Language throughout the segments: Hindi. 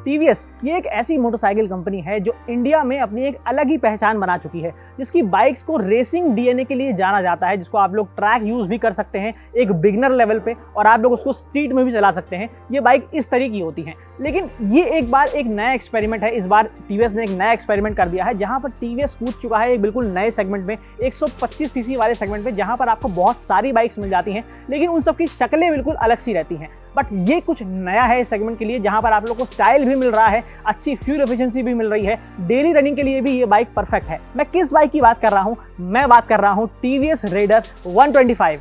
टीवीएस ये एक ऐसी मोटरसाइकिल कंपनी है जो इंडिया में अपनी एक अलग ही पहचान बना चुकी है, जिसकी बाइक्स को रेसिंग डीएनए के लिए जाना जाता है, जिसको आप लोग ट्रैक यूज भी कर सकते हैं एक बिगनर लेवल पे और आप लोग उसको स्ट्रीट में भी चला सकते हैं। ये बाइक इस तरह की होती है। लेकिन ये एक बार एक नया एक्सपेरिमेंट है। इस बार टीवीएस ने एक नया एक्सपेरिमेंट कर दिया है, जहां पर टीवीएस कूद चुका है एक बिल्कुल नए सेगमेंट में, 125 सीसी वाले सेगमेंट में, जहां पर आपको बहुत सारी बाइक्स मिल जाती हैं, लेकिन उन सबकी शक्लें बिल्कुल अलग सी रहती हैं। बट ये कुछ नया है इस सेगमेंट के लिए, जहां पर आप लोग को स्टाइल भी मिल रहा है, अच्छी फ्यूल एफिशिएंसी भी मिल रही है, डेली रनिंग के लिए भी ये बाइक परफेक्ट है। मैं किस बाइक की बात कर रहा हूं? मैं बात कर रहा हूं टीवीएस रेडर 125।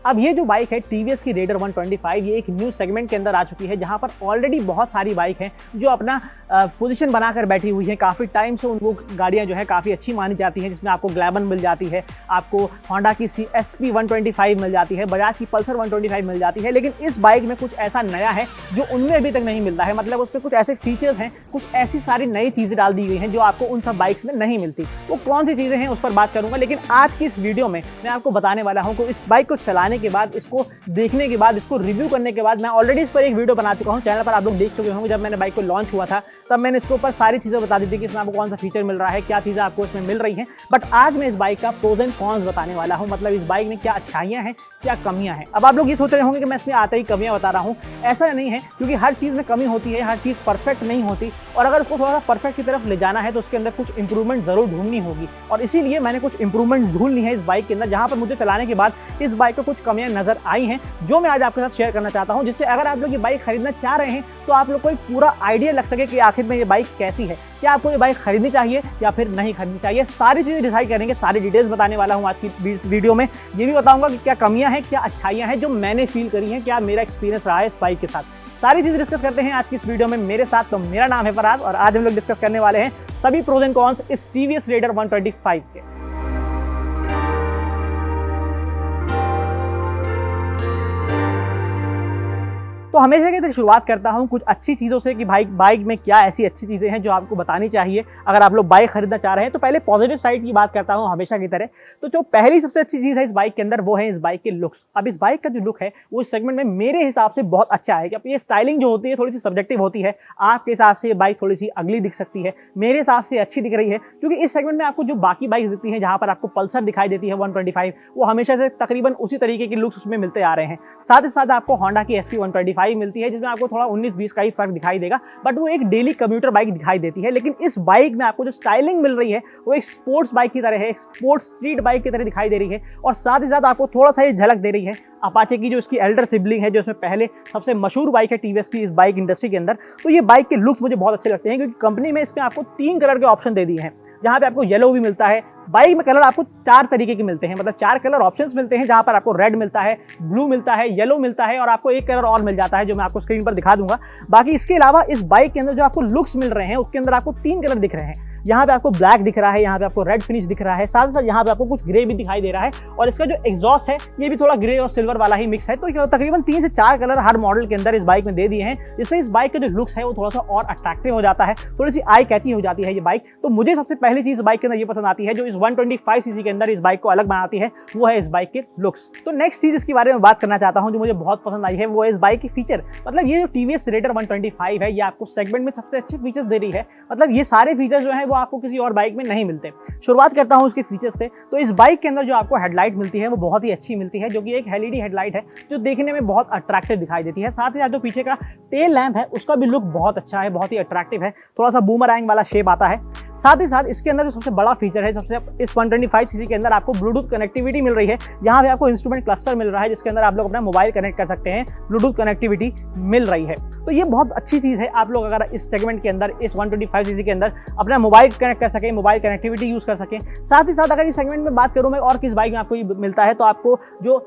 अब ये जो बाइक है टीवीएस की रेडर 125, ये एक न्यू सेगमेंट के अंदर आ चुकी है, जहां पर ऑलरेडी बहुत सारी बाइक हैं जो अपना पोजीशन बनाकर बैठी हुई हैं। काफ़ी टाइम से वो गाड़ियां जो है काफ़ी अच्छी मानी जाती हैं, जिसमें आपको ग्लैमर मिल जाती है, आपको होंडा की SP 125 मिल जाती है, बजाज की पल्सर 125 मिल जाती है। लेकिन इस बाइक में कुछ ऐसा नया है जो उनमें अभी तक नहीं मिलता है। मतलब उस पर कुछ ऐसे फीचर्स हैं, कुछ ऐसी सारी नई चीज़ें डाल दी गई हैं जो आपको उन सब बाइक्स में नहीं मिलती। वो कौन सी चीज़ें हैं उस पर बात करूँगा, लेकिन आज की इस वीडियो में मैं आपको बताने वाला हूँ कि इस बाइक को चलाने के बाद, इसको देखने के बाद, इसको रिव्यू करने के बाद, मैं ऑलरेडी इस पर एक वीडियो बना चुका हूं चैनल पर, आप लोग देख चुके होंगे। जब मैंने बाइक को लॉन्च हुआ था तब मैंने इसके ऊपर सारी चीज़ें बता दी थी कि इसमें आपको कौन सा फीचर मिल रहा है, क्या चीज़ें आपको इसमें मिल रही हैं। बट आज मैं इस बाइक का प्रोज एंड कॉन्स बताने वाला हूं, मतलब इस बाइक में क्या अच्छाइयाँ हैं, क्या कमियाँ हैं। अब आप लोग ये सोच रहे होंगे कि मैं इसमें आते ही कमियाँ बता रहा हूँ। ऐसा नहीं है, क्योंकि हर चीज़ में कमी होती है, हर चीज़ परफेक्ट नहीं होती, और अगर उसको थोड़ा सा परफेक्ट की तरफ ले जाना है तो उसके अंदर कुछ इंप्रूवमेंट जरूर ढूंढनी होगी। और इसीलिए मैंने कुछ इंप्रूवमेंट ढूंढ ली है इस बाइक के अंदर, जहां पर मुझे चलाने के बाद इस बाइक को कुछ कमियां नजर आई हैं, जो मैं आज आपके साथ शेयर करना चाहता हूं, जिससे अगर आप लोग ये बाइक खरीदना चाह रहे हैं तो आप लोग को एक पूरा आइडिया लग सके कि आखिर में ये बाइक कैसी है, क्या आपको ये बाइक खरीदनी चाहिए या फिर नहीं खरीदनी चाहिए। सारी चीज़ें डिसाइड करेंगे, सारी डिटेल्स बताने वाला हूं आज की इस वीडियो में। ये भी बताऊंगा कि क्या कमियां हैं, क्या अच्छाइयां हैं जो मैंने फील करी हैं, क्या मेरा एक्सपीरियंस रहा है इस बाइक के साथ। सारी चीज़ डिस्कस करते हैं आज की इस वीडियो में मेरे साथ। तो मेरा नाम है फराज और आज हम लोग डिस्कस करने वाले हैं सभी प्रोज एंड कॉन्स इस टीवीएस रेडर 125 के। तो हमेशा की तरह शुरुआत करता हूं कुछ अच्छी चीज़ों से कि भाई बाइक में क्या ऐसी अच्छी चीज़ें हैं जो आपको बतानी चाहिए अगर आप लोग बाइक खरीदना चाह रहे हैं। तो पहले पॉजिटिव साइड की बात करता हूं हमेशा की तरह। तो जो पहली सबसे अच्छी चीज़ है इस बाइक के अंदर, वो है इस बाइक के लुक्स। अब इस बाइक का जो लुक है वो इस सेगमेंट में मेरे हिसाब से बहुत अच्छा है। कि ये स्टाइलिंग जो होती है थोड़ी सी सब्जेक्टिव होती है, आपके हिसाब से ये बाइक थोड़ी सी अगली दिख सकती है, मेरे हिसाब से अच्छी दिख रही है। क्योंकि इस सेगमेंट में आपको जो बाकी बाइक्स दिखती हैं, जहाँ पर आपको पल्सर दिखाई देती है 125, वो हमेशा से तकरीबन उसी तरीके के लुक्स उसमें मिलते आ रहे हैं। साथ ही साथ आपको होंडा की SP 125 मिलती है, जिसमें आपको थोड़ा 19-20 का ही फर्क दिखाई देगा, बट वो एक डेली कम्यूटर बाइक दिखाई देती है। लेकिन इस बाइक में आपको जो स्टाइलिंग मिल रही है वो एक स्पोर्ट्स बाइक की तरह है, एक स्पोर्ट्स स्ट्रीट बाइक की तरह दिखाई दे रही है। और साथ ही साथ आपको थोड़ा सा ये झलक दे रही है अपाचे की, जो इसकी एल्डर सिबलिंग है, जो इसमें पहले सबसे मशहूर बाइक है टीवीएस की इस बाइक इंडस्ट्री के अंदर। तो ये बाइक के लुक्स मुझे बहुत अच्छे लगते हैं, क्योंकि कंपनी में इसमें आपको 3 कलर के ऑप्शन दे दिए हैं, जहाँ पे आपको येलो भी मिलता है। बाइक में कलर आपको 4 तरीके के मिलते हैं, मतलब 4 कलर ऑप्शंस मिलते हैं, जहां पर आपको रेड मिलता है, ब्लू मिलता है, येलो मिलता है, और आपको एक कलर और मिल जाता है जो मैं आपको स्क्रीन पर दिखा दूंगा। बाकी इसके अलावा इस बाइक के अंदर जो आपको लुक्स मिल रहे हैं उसके अंदर आपको 3 कलर दिख रहे हैं। यहाँ पे आपको ब्लैक दिख रहा है, यहाँ पे आपको रेड फिनिश दिख रहा है, साथ ही साथ यहाँ पे आपको कुछ ग्रे भी दिखाई दे रहा है, और इसका जो एग्जॉस्ट है ये भी थोड़ा ग्रे और सिल्वर वाला ही मिक्स है। तो तकरीबन 3 से 4 कलर हर मॉडल के अंदर इस बाइक में दे दिए हैं, जिससे इस बाइक का जो लुक्स है वो थोड़ा सा और अट्रैक्टिव हो जाता है, थोड़ी सी आई कैची हो जाती है ये बाइक। तो मुझे सबसे पहली चीज बाइक के अंदर ये पसंद आती है, जो इस 125 सीसी के अंदर इस बाइक को अलग बनाती है, वो है इस बाइक के लुक्स। तो नेक्स्ट चीज इसके बारे में बात करना चाहता हूं जो मुझे बहुत पसंद आई है, वो है इस बाइक की फीचर। मतलब ये जो टीवीएस रेडर 125 है, ये आपको सेगमेंट में सबसे अच्छे फीचर्स दे रही है। मतलब ये सारे फीचर्स जो है वो आपको किसी और बाइक में नहीं मिलते। शुरुआत करता हूं इसके फीचर्स से। तो इस बाइक के अंदर जो आपको हेडलाइट मिलती है वो बहुत ही अच्छी मिलती है, जो कि एक LED हेडलाइट है, जो देखने में बहुत अट्रैक्टिव दिखाई देती है। साथ ही साथ जो पीछे का टेल लैंप है उसका भी लुक बहुत अच्छा है, बहुत ही अट्रैक्टिव है, थोड़ा सा बूमरैंग वाला शेप आता है। साथ ही साथ इसके अंदर जो सबसे बड़ा फीचर है, सबसे इस 125 सीसी के अंदर आपको ब्लूटूथ कनेक्टिविटी मिल रही है। यहाँ पे आपको इंस्ट्रूमेंट क्लस्टर मिल रहा है, जिसके अंदर आप लोग अपना मोबाइल कनेक्ट कर सकते हैं, ब्लूटूथ कनेक्टिविटी मिल रही है। तो ये बहुत अच्छी चीज़ है, आप लोग अगर इस सेगमेंट के अंदर, इस 125 सीसी के अंदर अपना मोबाइल कनेक्ट कर सकें, मोबाइल कनेक्टिविटी यूज़ कर सकें। साथ ही साथ अगर इस सेगमेंट में बात करूँ मैं और किस बाइक में आपको ये मिलता है, तो आपको जो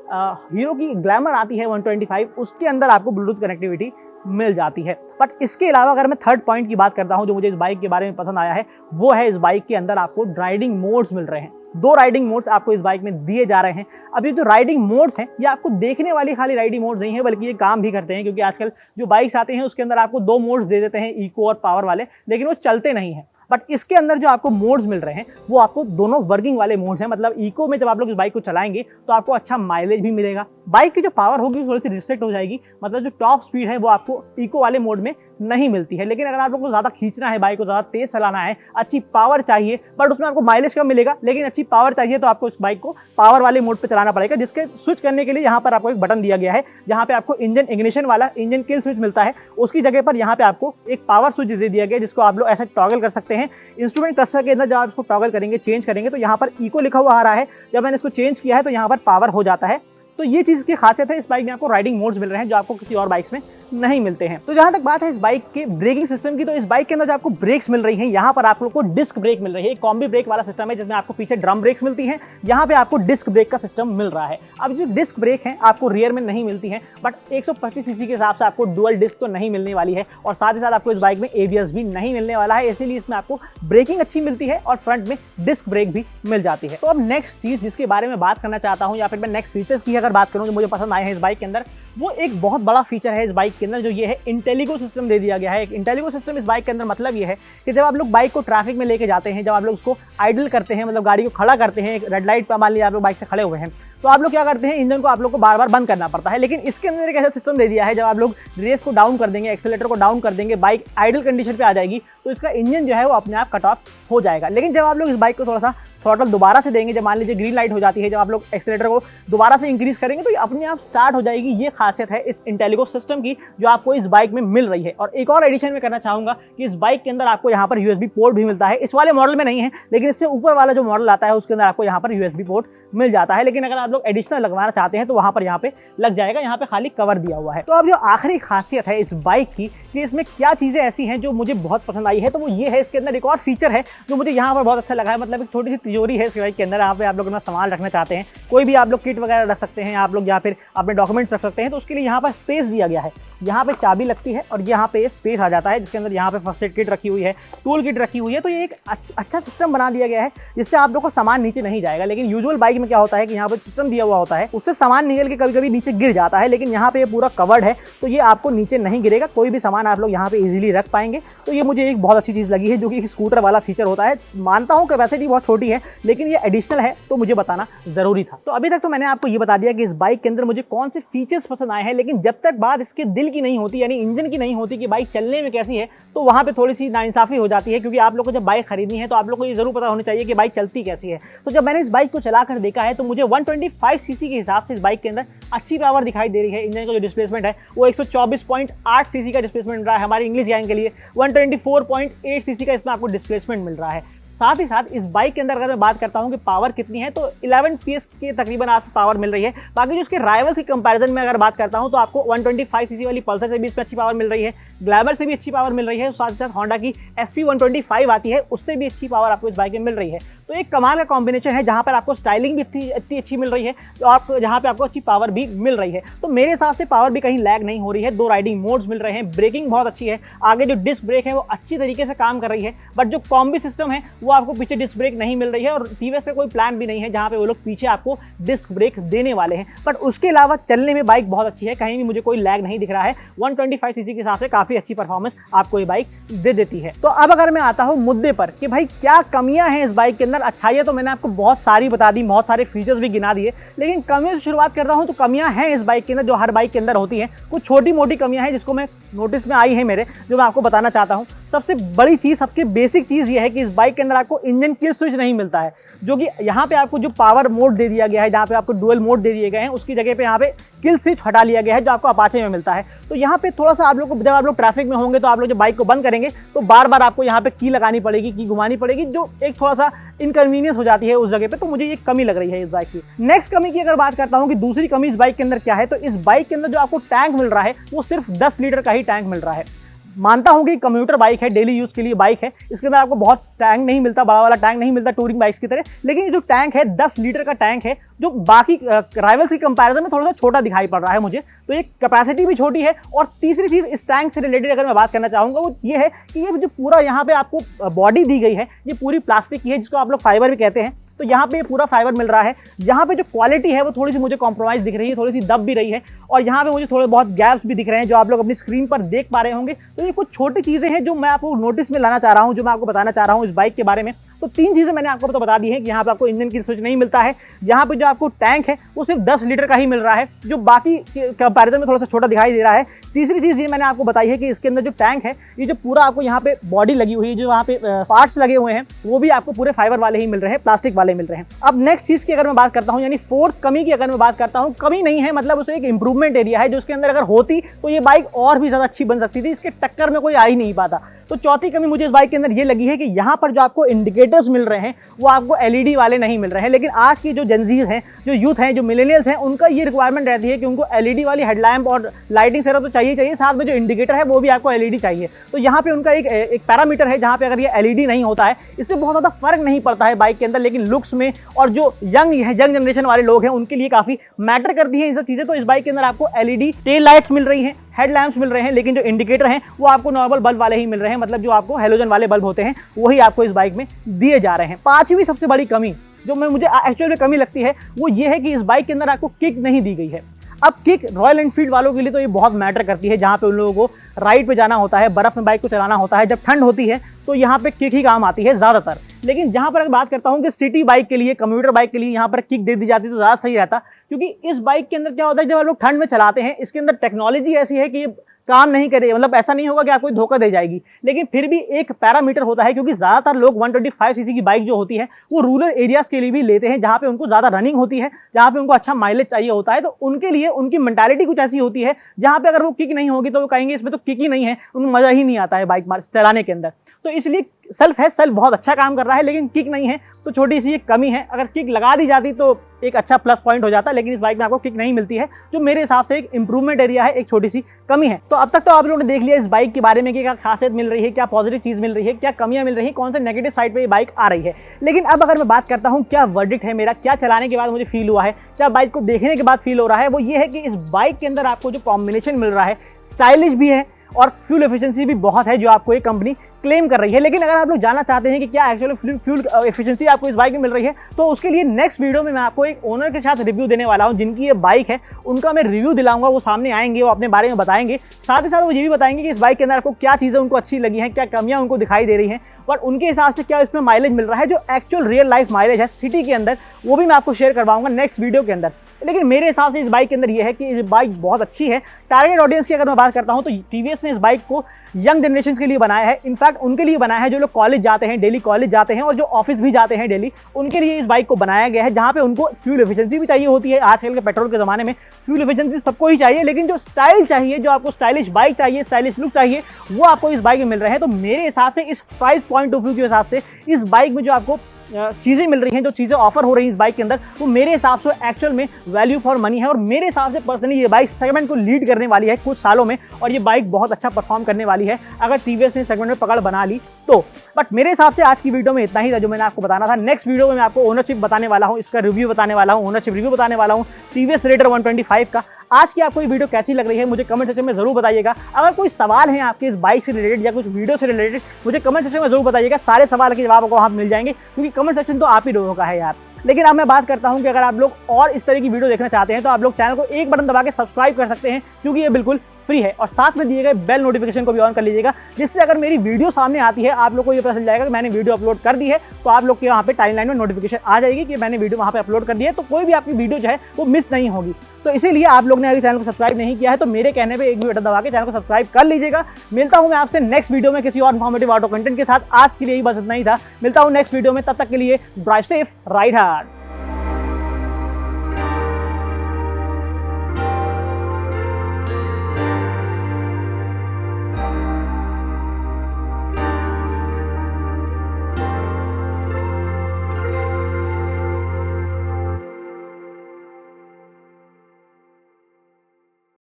हीरो की ग्लैमर आती है 125, उसके अंदर आपको ब्लूटूथ कनेक्टिविटी मिल जाती है। बट इसके अलावा अगर मैं थर्ड पॉइंट की बात करता हूं जो मुझे इस बाइक के बारे में पसंद आया है, वो है इस बाइक के अंदर आपको राइडिंग मोड्स मिल रहे हैं। 2 राइडिंग मोड्स आपको इस बाइक में दिए जा रहे हैं। अब ये जो राइडिंग मोड्स हैं, ये आपको देखने वाली खाली राइडिंग मोड्स नहीं है, बल्कि ये काम भी करते हैं, क्योंकि आजकल जो बाइक्स आते हैं उसके अंदर आपको 2 मोड्स दे देते हैं, इको और पावर वाले, लेकिन वो चलते नहीं हैं। बट इसके अंदर जो आपको मोड्स मिल रहे हैं वो आपको दोनों वर्किंग वाले मोड्स हैं। मतलब इको में जब आप लोग इस बाइक को चलाएंगे तो आपको अच्छा माइलेज भी मिलेगा, बाइक की जो पावर होगी थोड़ी सी रिस्ट्रिक्ट हो जाएगी, मतलब जो टॉप स्पीड है वो आपको इको वाले मोड में नहीं मिलती है। लेकिन अगर आप लोग को ज़्यादा खींचना है, बाइक को ज़्यादा तेज चलाना है, अच्छी पावर चाहिए, बट उसमें आपको माइलेज कम मिलेगा, लेकिन अच्छी पावर चाहिए तो आपको इस बाइक को पावर वाले मोड पे चलाना पड़ेगा, जिसके स्विच करने के लिए यहाँ पर आपको एक बटन दिया गया है, जहाँ पे आपको इंजन इग्निशन वाला इंजन किल स्विच मिलता है, उसकी जगह पर यहाँ पे आपको एक पावर स्विच दे दिया गया है, जिसको आप लोग ऐसे टॉगल कर सकते हैं। इंस्ट्रूमेंट क्लस्टर के अंदर जब आप इसको टॉगल करेंगे, चेंज करेंगे, तो यहाँ पर इको लिखा हुआ आ रहा है, जब मैंने इसको चेंज किया है तो यहाँ पर पावर हो जाता है। तो ये चीज़ की खासियत है, इस बाइक में आपको राइडिंग मोड्स मिल रहे हैं जो आपको किसी और बाइक्स में नहीं मिलते हैं। तो जहां तक बात है इस बाइक के ब्रेकिंग सिस्टम की, तो इस बाइक के अंदर जो आपको ब्रेक्स मिल रही हैं, यहाँ पर आप लोग को डिस्क ब्रेक मिल रही है। कॉम्बी ब्रेक वाला सिस्टम है जिसमें आपको पीछे ड्रम ब्रेक्स मिलती हैं, यहाँ पे आपको डिस्क ब्रेक का सिस्टम मिल रहा है। अब जो डिस्क ब्रेक है आपको रियर में नहीं मिलती है, बट 125 सीसी के हिसाब से आपको डुअल डिस्क तो नहीं मिलने वाली है, और साथ ही साथ आपको इस बाइक में एबीएस भी नहीं मिलने वाला है, इसीलिए इसमें आपको ब्रेकिंग अच्छी मिलती है और फ्रंट में डिस्क ब्रेक भी मिल जाती है। तो अब नेक्स्ट चीज जिसके बारे में बात करना चाहता हूँ, या फिर मैं नेक्स्ट फीचर्स की अगर बात करूँ जो मुझे पसंद आए हैं इस बाइक के अंदर, वो एक बहुत बड़ा फीचर है इस बाइक के अंदर, जो ये है इंटेलिगो सिस्टम दे दिया गया है। एक इंटेलिगो सिस्टम इस बाइक के अंदर मतलब ये है कि जब आप लोग बाइक को ट्रैफिक में लेके जाते हैं, जब आप लोग उसको आइडल करते हैं, मतलब गाड़ी को खड़ा करते हैं, रेड लाइट पर मान लीजिए आप लोग बाइक से खड़े हुए हैं, तो आप लोग क्या करते हैं, इंजन को आप लोग को बार बार बंद करना पड़ता है। लेकिन इसके अंदर एक ऐसा सिस्टम दे दिया है, जब आप लोग रेस को डाउन कर देंगे, एक्सेलेटर को डाउन कर देंगे, बाइक आइडल कंडीशन पे आ जाएगी, तो इसका इंजन जो है वो अपने आप कट ऑफ हो जाएगा। लेकिन जब आप लोग इस बाइक को थोड़ा सा थ्रॉटल दोबारा से देंगे, जब मान लीजिए ग्रीन लाइट हो जाती है, जब आप लोग एक्सेलेटर को दोबारा से इंक्रीज करेंगे तो ये अपने आप स्टार्ट हो जाएगी। ये खासियत है इस इंटेलिगो सिस्टम की जो आपको इस बाइक में मिल रही है। और एक और एडिशन में करना चाहूंगा कि इस बाइक के अंदर आपको यहाँ पर यूएसबी पोर्ट भी मिलता है। इस वाले मॉडल में नहीं है, लेकिन इससे ऊपर वाला जो मॉडल आता है उसके अंदर आपको यहाँ पर यूएसबी पोर्ट मिल जाता है। लेकिन अगर आप लोग एडिशनल लगवाना चाहते हैं तो वहाँ पर यहाँ पे लग जाएगा, यहाँ पे खाली कवर दिया हुआ है। तो अब जो आखिरी खासियत है इस बाइक की कि इसमें क्या चीज़ें ऐसी हैं जो मुझे बहुत पसंद आई है, तो वो ये है, इसके अंदर एक और फीचर है जो मुझे यहाँ पर बहुत अच्छा लगा है। मतलब एक छोटी सी तिजोरी है इस बाइक के अंदर, यहाँ पे आप लोग अपना सामान रखना चाहते हैं, कोई भी आप लोग किट वगैरह रख सकते हैं आप लोग, या फिर अपने डॉक्यूमेंट्स रख सकते हैं, तो उसके लिए यहाँ पर स्पेस दिया गया है। यहाँ पे चाबी लगती है और यहाँ पे स्पेस आ जाता है, जिसके अंदर यहाँ पे फर्स्ट एड किट रखी हुई है, टूल किट रखी हुई है। तो ये एक अच्छा सिस्टम बना दिया गया है जिससे आप लोग को सामान नीचे नहीं जाएगा। लेकिन यूजुअल बाइक में क्या होता है कि यहाँ पर सिस्टम दिया हुआ होता है, उससे सामान निकल के कभी कभी नीचे गिर जाता है, लेकिन यहाँ पे ये पूरा कवर्ड है तो ये आपको नीचे नहीं गिरेगा, कोई भी सामान आप लोग यहाँ पे इजीली रख पाएंगे। तो ये मुझे एक बहुत अच्छी चीज़ लगी है, जो कि एक स्कूटर वाला फीचर होता है। मानता हूँ कैपेसिटी बहुत छोटी है, लेकिन ये एडिशनल है तो मुझे बताना जरूरी था। तो अभी तक तो मैंने आपको ये बता दिया कि इस बाइक के अंदर मुझे कौन से फीचर्स पसंद आए हैं, लेकिन जब तक बात इसके दिल की नहीं होती, यानी इंजन की नहीं होती कि बाइक चलने में कैसी है, तो वहाँ पे थोड़ी सी नाइंसाफी हो जाती है। क्योंकि आप लोग को जब बाइक खरीदनी है तो आप लोग को ये जरूर पता होना चाहिए कि बाइक चलती कैसी है। तो जब मैंने इस बाइक को चलाकर देखा है तो मुझे 125 सीसी के हिसाब से इस बाइक के अंदर अच्छी पावर दिखाई दे रही है। इंजन का जो डिस्प्लेसमेंट है वो 124.8 सीसी का डिस्प्लेसमेंट मिल रहा है हमारी इंग्लिश गैंग के लिए। 124.8 सीसी का इसमें आपको डिस्प्लेसमेंट मिल रहा है। साथ ही साथ इस बाइक के अंदर अगर मैं बात करता हूं कि पावर कितनी है, तो 11 PS के तकरीबन आपको पावर मिल रही है। बाकी जो इसके राइवल्स की कंपैरिजन में अगर बात करता हूं तो आपको 125 सीसी वाली पल्सर से भी इसमें अच्छी पावर मिल रही है, ग्लैमर से भी अच्छी पावर मिल रही है, साथ ही साथ होंडा की SP 125 आती है, उससे भी अच्छी पावर आपको इस बाइक में मिल रही है। तो एक कमाल का कॉम्बिनेशन है, जहाँ पर आपको स्टाइलिंग भी इतनी अच्छी मिल रही है और जहाँ पे आपको अच्छी पावर भी मिल रही है। तो मेरे हिसाब से पावर भी कहीं लैग नहीं हो रही है। 2 राइडिंग मोड्स मिल रहे हैं, ब्रेकिंग बहुत अच्छी है, आगे जो डिस्क ब्रेक है वो अच्छी तरीके से काम कर रही है। बट जो कॉम्बी सिस्टम है वो आपको पीछे डिस्क ब्रेक नहीं मिल रही है, और टीवीएस का कोई प्लान भी नहीं है जहाँ पे वो लोग पीछे आपको डिस्क ब्रेक देने वाले हैं। बट उसके अलावा चलने में बाइक बहुत अच्छी है, कहीं भी मुझे कोई लैग नहीं दिख रहा है। 125 सीसी के हिसाब से काफी अच्छी परफॉर्मेंस आपको ये बाइक दे देती है। तो अब अगर मैं आता हूँ मुद्दे पर कि भाई क्या कमियां हैं इस बाइक के अंदर। अच्छाइयां तो मैंने आपको बहुत सारी बता दी, बहुत सारे फीचर्स भी गिना दिए, लेकिन कमियों से शुरुआत कर रहा हूं। तो कमियां हैं इस बाइक के अंदर जो हर बाइक के अंदर होती हैं, कुछ छोटी मोटी कमियां हैं जिसको मैं नोटिस में आई है मेरे, जो मैं आपको बताना चाहता हूं। सबसे बड़ी चीज, सबसे बेसिक चीज ये है कि इस बाइक के अंदर आपको इंजन किल स्विच नहीं मिलता है, जो कि यहाँ पे आपको जो पावर मोड दे दिया गया है, जहाँ पे आपको डुअल मोड दे दिए गए हैं, उसकी जगह पे यहाँ पे किल स्विच हटा लिया गया है जो आपको अपाचे में मिलता है। तो यहाँ पे थोड़ा सा आप लोग को, जब आप लोग ट्रैफिक में होंगे तो आप लोग जब बाइक को बंद करेंगे तो बार बार आपको यहाँ पे की लगानी पड़ेगी, की घुमानी पड़ेगी, जो एक थोड़ा सा इनकन्वीनियंस हो जाती है उस जगह पे। तो मुझे ये कमी लग रही है इस बाइक की। नेक्स्ट कमी की अगर बात करता हूँ कि दूसरी कमी इस बाइक के अंदर क्या है, तो इस बाइक के अंदर जो आपको टैंक मिल रहा है वो सिर्फ 10 लीटर का ही टैंक मिल रहा है। मानता हूं कि कम्यूटर बाइक है, डेली यूज के लिए बाइक है, इसके अंदर आपको बहुत टैंक नहीं मिलता, बड़ा वाला टैंक नहीं मिलता टूरिंग बाइक्स की तरह। लेकिन ये जो टैंक है 10 लीटर का टैंक है, जो बाकी राइवल्स की कंपैरिजन में थोड़ा सा छोटा दिखाई पड़ रहा है मुझे। तो ये कैपेसिटी भी छोटी है। और तीसरी चीज इस टैंक से रिलेटेड अगर मैं बात करना चाहूंगा वो ये है कि ये जो पूरा यहाँ पे आपको बॉडी दी गई है ये पूरी प्लास्टिक की है, जिसको आप लोग फाइबर भी कहते हैं। तो यहाँ पे पूरा फाइबर मिल रहा है। यहाँ पे जो क्वालिटी है वो थोड़ी सी मुझे कॉम्प्रोमाइज दिख रही है, थोड़ी सी दब भी रही है, और यहाँ पे मुझे थोड़े बहुत गैप्स भी दिख रहे हैं जो आप लोग अपनी स्क्रीन पर देख पा रहे होंगे। तो ये कुछ छोटी चीजें हैं जो मैं आपको नोटिस में लाना चाह रहा हूँ, जो मैं आपको बताना चाह रहा हूँ इस बाइक के बारे में। तो 3 चीजें मैंने आपको तो बता दी है कि यहाँ पे आपको इंजन की स्विच नहीं मिलता है, यहाँ पे जो आपको टैंक है वो सिर्फ 10 लीटर का ही मिल रहा है, जो बाकी कंपैरिजन में थोड़ा सा छोटा दिखाई दे रहा है। तीसरी चीज ये मैंने आपको बताई है कि इसके अंदर जो टैंक है, ये जो पूरा आपको यहाँ पे बॉडी लगी हुई है, जो यहाँ पे पार्ट्स लगे हुए हैं, वो भी आपको पूरे फाइबर वाले ही मिल रहे हैं, प्लास्टिक वाले मिल रहे हैं। अब नेक्स्ट चीज की अगर मैं बात करता हूँ, यानी फोर्थ कमी की अगर मैं बात करता हूँ, कमी नहीं है, मतलब उसे एक इंप्रूवमेंट एरिया है जो उसके अंदर अगर होती तो ये बाइक और भी ज्यादा अच्छी बन सकती थी, इसके टक्कर में कोई आ ही नहीं पाता। तो चौथी कमी मुझे इस बाइक के अंदर ये लगी है कि यहाँ पर जो आपको इंडिकेटर्स मिल रहे हैं वो आपको एलईडी वाले नहीं मिल रहे हैं। लेकिन आज की जो जेनजीज हैं, जो यूथ हैं, जो मिलेनियल्स हैं, उनका ये रिक्वायरमेंट रहती है कि उनको एलईडी वाली हेडलैम्प और लाइटिंग सेटअप तो चाहिए, साथ में जो इंडिकेटर है वो भी आपको एलईडी चाहिए। तो यहाँ पे उनका एक पैरामीटर है जहाँ पे अगर ये एलईडी नहीं होता है, इससे बहुत ज़्यादा फर्क नहीं पड़ता है बाइक के अंदर, लेकिन लुक्स में और जो यंग जनरेशन वाले लोग हैं उनके लिए काफ़ी मैटर करती है ये सब चीज़ें। तो इस बाइक के अंदर आपको एलईडी टेल लाइट्स मिल रही हैं, हेडलैम्प्स मिल रहे हैं, लेकिन जो इंडिकेटर हैं वो आपको नॉर्मल बल्ब वाले ही मिल रहे हैं, मतलब जो आपको हेलोजन वाले बल्ब होते हैं वही आपको इस बाइक में दिए जा रहे हैं। पांचवी सबसे बड़ी कमी जो मुझे एक्चुअली में कमी लगती है वो ये है कि इस बाइक के अंदर आपको किक नहीं दी गई है। अब किक रॉयल एनफील्ड वालों के लिए तो ये बहुत मैटर करती है, जहाँ पे उन लोगों को राइड पे जाना होता है, बर्फ में बाइक को चलाना होता है, जब ठंड होती है तो यहाँ पे किक ही काम आती है ज़्यादातर। लेकिन जहाँ पर अगर बात करता हूँ कि सिटी बाइक के लिए, कम्यूटर बाइक के लिए यहाँ पर किक दे दी जाती तो ज़्यादा सही रहता, क्योंकि इस बाइक के अंदर क्या होता है, जब आप लोग ठंड में चलाते हैं, इसके अंदर टेक्नोलॉजी ऐसी है कि ये काम नहीं करेगी, मतलब ऐसा नहीं होगा कि आपको धोखा दे जाएगी, लेकिन फिर भी एक पैरामीटर होता है, क्योंकि ज़्यादातर लोग 125 सीसी की बाइक जो होती है वो रूरल एरियाज़ के लिए भी लेते हैं, जहाँ पे उनको ज़्यादा रनिंग होती है, जहाँ पे उनको अच्छा माइलेज चाहिए होता है। तो उनके लिए उनकी मेंटालिटी कुछ ऐसी होती है जहाँ पे अगर वो किक नहीं होगी तो वो कहेंगे इसमें तो किक ही नहीं है, उनको मज़ा ही नहीं आता है बाइक चलाने के अंदर। तो इसलिए सेल्फ बहुत अच्छा काम कर रहा है, लेकिन किक नहीं है, तो छोटी सी एक कमी है। अगर किक लगा दी जाती तो एक अच्छा प्लस पॉइंट हो जाता, लेकिन इस बाइक में आपको किक नहीं मिलती है, जो मेरे हिसाब से एक इंप्रूवमेंट एरिया है, एक छोटी सी कमी है। तो अब तक तो आप लोगों ने देख लिया इस बाइक के बारे में कि क्या खासियत मिल रही है, क्या पॉजिटिव चीज़ मिल रही है, क्या कमियां मिल रही है, कौन से नेगेटिव साइड पे ये बाइक आ रही है। लेकिन अब अगर मैं बात करता हूँ क्या वर्डिक्ट है मेरा, क्या चलाने के बाद मुझे फील हुआ है, क्या बाइक को देखने के बाद फील हो रहा है, वो ये है कि इस बाइक के अंदर आपको जो कॉम्बिनेशन मिल रहा है, स्टाइलिश भी है और फ्यूल एफिशिएंसी भी बहुत है, जो आपको ये कंपनी क्लेम कर रही है। लेकिन अगर आप लोग जानना चाहते हैं कि क्या एक्चुअली फ्यूल एफिशिएंसी आपको इस बाइक में मिल रही है, तो उसके लिए नेक्स्ट वीडियो में मैं आपको एक ओनर के साथ रिव्यू देने वाला हूं, जिनकी ये बाइक है, उनका मैं रिव्यू दिलाऊंगा। वो सामने आएंगे, वो अपने बारे में बताएंगे, साथ ही साथ वो ये भी बताएंगे कि इस बाइक के अंदर आपको क्या चीज़ें उनको अच्छी लगी हैं, क्या कमियां उनको दिखाई दे रही हैं, और उनके हिसाब से क्या इसमें माइलेज मिल रहा है, जो एक्चुअल रियल लाइफ माइलेज है सिटी के अंदर, वो भी मैं आपको शेयर करवाऊंगा नेक्स्ट वीडियो के अंदर। लेकिन मेरे हिसाब से इस बाइक के अंदर ये है कि इस बाइक बहुत अच्छी है। टारगेट ऑडियंस की अगर मैं बात करता हूं तो टीवीएस ने इस बाइक को यंग जनरेशन के लिए बनाया है, इनफैक्ट उनके लिए बनाया है जो लोग कॉलेज जाते हैं, डेली कॉलेज जाते हैं, और जो ऑफिस भी जाते हैं डेली, उनके लिए इस बाइक को बनाया गया है, जहां पे उनको फ्यूल एफिशिएंसी भी चाहिए होती है। आजकल के पेट्रोल के ज़माने में फ्यूल एफिशिएंसी सबको ही चाहिए, लेकिन जो स्टाइल चाहिए, जो आपको स्टाइलिश बाइक चाहिए, स्टाइलिश लुक चाहिए, वो आपको इस बाइक में मिल रहे हैं। तो मेरे हिसाब से इस प्राइस पॉइंट ऑफ व्यू के हिसाब से इस बाइक में जो आपको चीज़ें मिल रही हैं, जो चीज़ें ऑफर हो रही हैं इस बाइक के अंदर, वो मेरे हिसाब से एक्चुअल में वैल्यू फॉर मनी है। और मेरे हिसाब से पर्सनली ये बाइक सेगमेंट को लीड करने वाली है कुछ सालों में, और ये बाइक बहुत अच्छा परफॉर्म करने वाली है अगर टीवीएस ने सेगमेंट में पकड़ बना ली तो। बट मेरे हिसाब से आज की वीडियो में इतना ही था जो मैंने आपको बताना था। नेक्स्ट वीडियो में मैं आपको ओनरशिप बताने वाला हूँ, इसका रिव्यू बताने वाला हूँ, ओनरशिप रिव्यू बताने वाला हूँ टीवीएस रेडर 125 का। आज की आपको ये वीडियो कैसी लग रही है मुझे कमेंट सेक्शन में जरूर बताइएगा। अगर कोई सवाल है आपके इस बाइक से रिलेटेड या कुछ वीडियो से रिलेटेड, मुझे कमेंट सेक्शन में जरूर बताइएगा। सारे सवाल के जवाब आपको वहाँ मिल जाएंगे, क्योंकि कमेंट सेक्शन तो आप ही लोगों का है यार। लेकिन अब मैं बात करता हूं कि अगर आप लोग और इस तरह की वीडियो देखना चाहते हैं तो आप लोग चैनल को एक बटन दबा के सब्सक्राइब कर सकते हैं, क्योंकि ये बिल्कुल फ्री है, और साथ में दिए गए बेल नोटिफिकेशन को भी ऑन कर लीजिएगा, जिससे अगर मेरी वीडियो सामने आती है आप लोग को ये पता चल जाएगा कि मैंने वीडियो अपलोड कर दी है, तो आप लोग के यहाँ पे टाइमलाइन में नोटिफिकेशन आ जाएगी कि मैंने वीडियो वहाँ पे अपलोड कर दी है, तो कोई भी आपकी वीडियो जो है वो मिस नहीं होगी। तो इसीलिए आप लोग ने अभी चैनल को सब्सक्राइब नहीं किया है तो मेरे कहने पर एक भी बटन दबा के चैनल को सब्सक्राइब कर लीजिएगा। मिलता हूँ मैं आपसे नेक्स्ट वीडियो में किसी और इन्फॉर्मेटिव ऑटो कंटेंट के साथ। आज के लिए ही बस इतना ही था, मिलता हूँ नेक्स्ट वीडियो में, तब तक के लिए ड्राइव सेफ, राइड हार्ड।